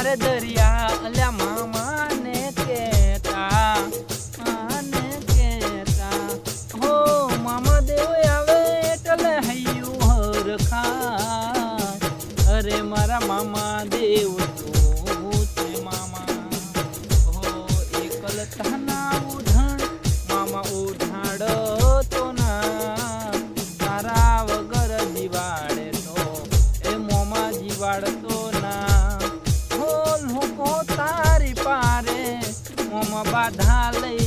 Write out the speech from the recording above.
પારે દરિયા અલ્યા મામાને કેતા હો મામા દેવ આવે એટલે હૈયું હરખા અરે મારા મામા દેવ તું છે મામા હો એકલ તાના ઉધણ મામા ઉઢાડ તો ના તારા વગર જીવાડે તો એ મોમા જીવાડતો ના હો લોકો તારી પારે મોમા બાધા લઈ